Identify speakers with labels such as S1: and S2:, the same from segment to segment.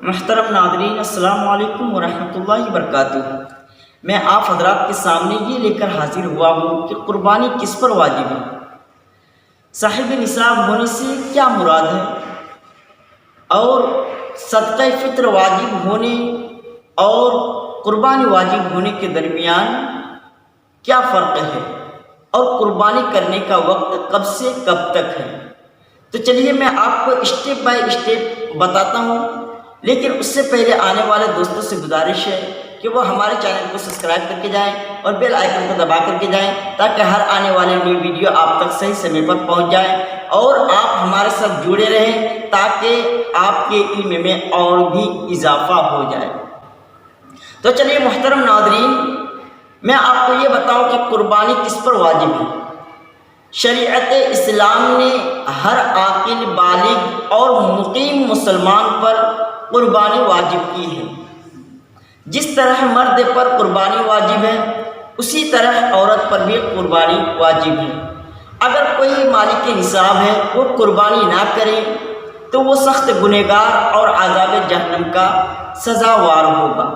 S1: محترم ناظرین، السلام علیکم ورحمۃ اللہ وبرکاتہ۔ میں آپ حضرات کے سامنے یہ لے کر حاضر ہوا ہوں کہ قربانی کس پر واجب ہے، صاحب نصاب ہونے سے کیا مراد ہے، اور صدقہ فطر واجب ہونے اور قربانی واجب ہونے کے درمیان کیا فرق ہے، اور قربانی کرنے کا وقت کب سے کب تک ہے۔ تو چلیے میں آپ کو اسٹیپ بائی اسٹیپ بتاتا ہوں، لیکن اس سے پہلے آنے والے دوستوں سے گزارش ہے کہ وہ ہمارے چینل کو سبسکرائب کر کے جائیں اور بیل آئیکن کو دبا کر کے جائیں، تاکہ ہر آنے والے نیو ویڈیو آپ تک صحیح سمے پر پہنچ جائے اور آپ ہمارے ساتھ جڑے رہیں، تاکہ آپ کے علم میں اور بھی اضافہ ہو جائے۔ تو چلیے محترم ناظرین، میں آپ کو یہ بتاؤں کہ قربانی کس پر واجب ہے۔ شریعت اسلام نے ہر عاقل بالغ اور مقیم مسلمان پر قربانی واجب کی ہے۔ جس طرح مرد پر قربانی واجب ہے، اسی طرح عورت پر بھی قربانی واجب ہے۔ اگر کوئی مالک نصاب ہے وہ قربانی نہ کرے تو وہ سخت گنہگار اور عذاب جہنم کا سزاوار ہوگا۔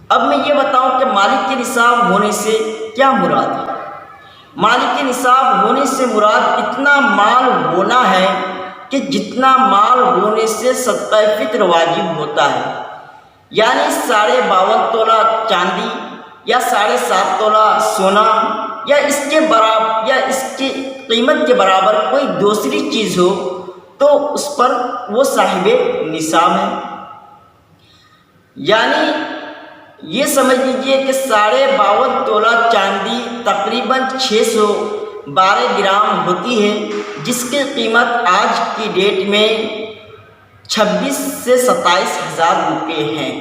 S1: اب میں یہ بتاؤں کہ مالک نصاب ہونے سے کیا مراد ہے۔ مالک نصاب ہونے سے مراد اتنا مال ہونا ہے کہ جتنا مال ہونے سے صدقہ فطر واجب ہوتا ہے، یعنی 52.5 تولہ چاندی یا 7.5 تولہ سونا یا اس کے برابر یا اس کی قیمت کے برابر کوئی دوسری چیز ہو تو اس پر وہ صاحب نصاب ہے۔ یعنی یہ سمجھ لیجئے کہ 52.5 تولہ چاندی تقریباً 612 گرام ہوتی ہے، جس کی قیمت آج کی ڈیٹ میں 26 سے 27 ہزار روپے ہیں۔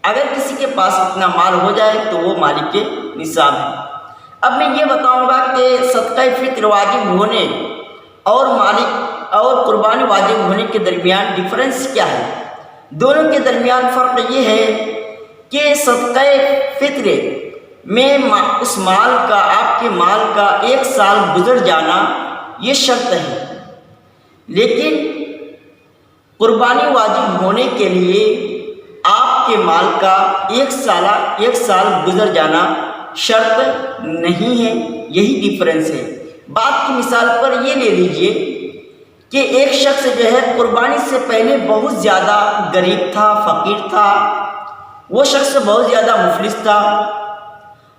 S1: اگر کسی کے پاس اتنا مال ہو جائے تو وہ مالک نصاب ہے۔ اب میں یہ بتاؤں گا کہ صدقہ فطر واجب ہونے اور قربانی واجب ہونے کے درمیان ڈفرنس کیا ہے۔ دونوں کے درمیان فرق یہ ہے کہ صدقہ فطر میں اس مال کا، آپ کے مال کا 1 سال گزر جانا یہ شرط ہے، لیکن قربانی واجب ہونے کے لیے آپ کے مال کا 1 سال گزر جانا شرط نہیں ہے۔ یہی ڈفرنس ہے۔ بات کی مثال پر یہ لے لیجئے کہ ایک شخص جو ہے قربانی سے پہلے بہت زیادہ غریب تھا، فقیر تھا، وہ شخص بہت زیادہ مفلس تھا،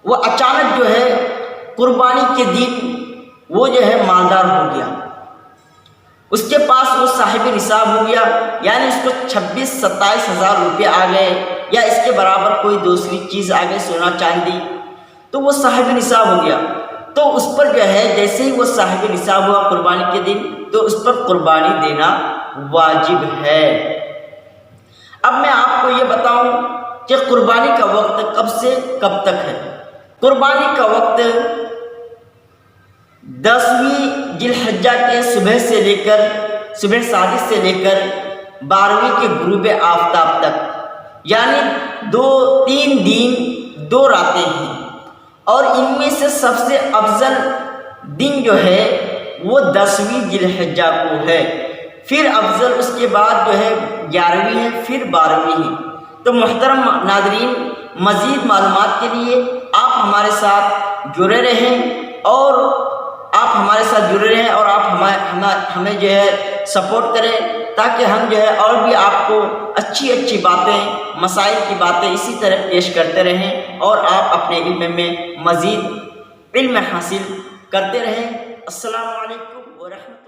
S1: وہ اچانک جو ہے قربانی کے دن وہ جو ہے مالدار ہو گیا، اس کے پاس وہ صاحب نصاب ہو گیا، یعنی اس کو 26-27 ہزار روپے آ گئے یا اس کے برابر کوئی دوسری چیز آ گئی، سونا چاندی، تو وہ صاحب نصاب ہو گیا۔ تو اس پر جو ہے جیسے ہی وہ صاحب نصاب ہوا قربانی کے دن، تو اس پر قربانی دینا واجب ہے۔ اب میں آپ کو یہ بتاؤں کہ قربانی کا وقت کب سے کب تک ہے۔ قربانی کا وقت 10ویں ذی الحجہ کے صبح صادق سے لے کر 12ویں کے غروب آفتاب تک، یعنی 3 دن 2 راتیں ہیں، اور ان میں سے سب سے افضل دن جو ہے وہ 10ویں ذی الحجہ کو ہے، پھر افضل اس کے بعد جو ہے 11ویں ہے، پھر 12ویں ہے۔ تو محترم ناظرین، مزید معلومات کے لیے آپ ہمارے ساتھ جڑے رہیں اور آپ ہمیں جو ہے سپورٹ کریں، تاکہ ہم جو ہے اور بھی آپ کو اچھی باتیں، مسائل کی باتیں اسی طرح پیش کرتے رہیں اور آپ اپنے علم میں مزید علم حاصل کرتے رہیں۔ السلام علیکم ورحمۃ اللہ۔